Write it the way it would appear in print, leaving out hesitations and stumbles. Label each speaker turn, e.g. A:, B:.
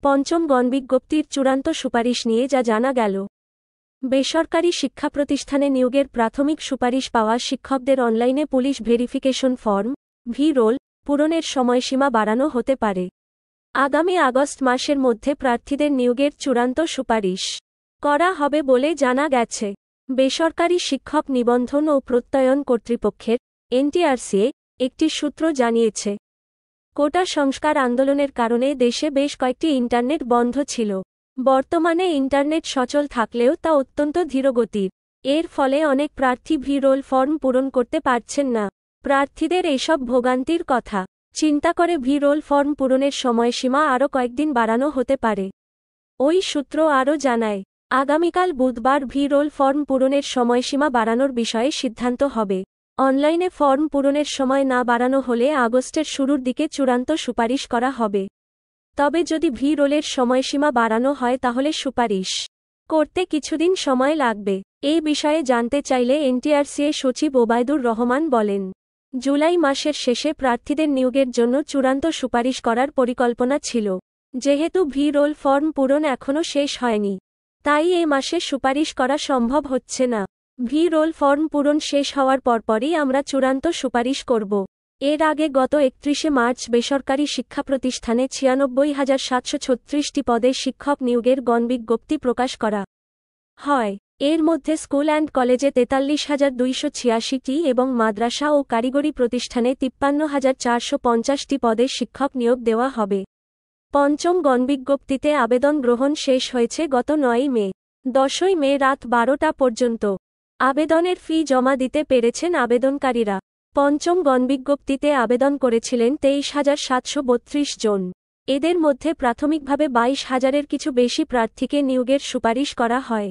A: পঞ্চম গণবিজ্ঞপ্তির চূড়ান্ত সুপারিশ নিয়ে যা জানা গেল। বেসরকারি শিক্ষা প্রতিষ্ঠানে নিয়োগের প্রাথমিক সুপারিশ পাওয়া শিক্ষকদের অনলাইনে পুলিশ ভেরিফিকেশন ফর্ম ভি-রোল পূরণের সময়সীমা বাড়ানো হতে পারে। আগামী আগস্ট মাসের মধ্যে প্রার্থীদের নিয়োগের চূড়ান্ত সুপারিশ করা হবে বলে জানা গেছে। বেসরকারি শিক্ষক নিবন্ধন ও প্রত্যয়ন কর্তৃপক্ষের এনটিআরসি একটি সূত্র জানিয়েছে, কোটা সংস্কার আন্দোলনের কারণে দেশে বেশ কয়েকটি ইন্টারনেট বন্ধ ছিল। বর্তমানে ইন্টারনেট সচল থাকলেও তা অত্যন্ত ধীরগতির। এর ফলে অনেক প্রার্থী ভি-রোল ফর্ম পূরণ করতে পারছেন না। প্রার্থীদের এসব ভোগান্তির কথা চিন্তা করে ভি-রোল ফর্ম পূরণের সময়সীমা আরও কয়েকদিন বাড়ানো হতে পারে। ওই সূত্র আরও জানায়, আগামীকাল বুধবার ভি-রোল ফর্ম পূরণের সময়সীমা বাড়ানোর বিষয়ে সিদ্ধান্ত হবে। অনলাইনে ফর্ম পূরণের সময় না বাড়ানো হলে আগস্টের শুরুর দিকে চূড়ান্ত সুপারিশ করা হবে। তবে যদি ভি-রোলের সময়সীমা বাড়ানো হয় তাহলে সুপারিশ করতে কিছুদিন সময় লাগবে। এই বিষয়ে জানতে চাইলে এনটিআরসিএ সচিব ওবায়দুর রহমান বলেন, জুলাই মাসের শেষে প্রার্থীদের নিয়োগের জন্য চূড়ান্ত সুপারিশ করার পরিকল্পনা ছিল। যেহেতু ভি-রোল ফর্ম পূরণ এখনও শেষ হয়নি, তাই এ মাসে সুপারিশ করা সম্ভব হচ্ছে না। ভি-রোল ফর্ম পূরণ শেষ হওয়ার পরপরই আমরা চূড়ান্ত সুপারিশ করব। এর আগে গত 31শে মার্চ বেসরকারি শিক্ষা প্রতিষ্ঠানে ৯৬,৭৩৬টি পদে শিক্ষক নিয়োগের গণবিজ্ঞপ্তি প্রকাশ করা হয়। এর মধ্যে স্কুল অ্যান্ড কলেজে ৪৩,২৮৬টি এবং মাদ্রাসা ও কারিগরি প্রতিষ্ঠানে ৫৩,৪৫০টি পদে শিক্ষক নিয়োগ দেওয়া হবে। পঞ্চম গণবিজ্ঞপ্তিতে আবেদন গ্রহণ শেষ হয়েছে গত ৯ই মে। ১০ই মে রাত ১২টা পর্যন্ত আবেদনের ফি জমা দিতে পেরেছেন আবেদনকারীরা। পঞ্চম গণবিজ্ঞপ্তিতে আবেদন করেছিলেন ২৩,৭৩২ জন। এদের মধ্যে প্রাথমিকভাবে ২২,০০০-এর কিছু বেশি প্রার্থীকে নিয়োগের সুপারিশ করা হয়।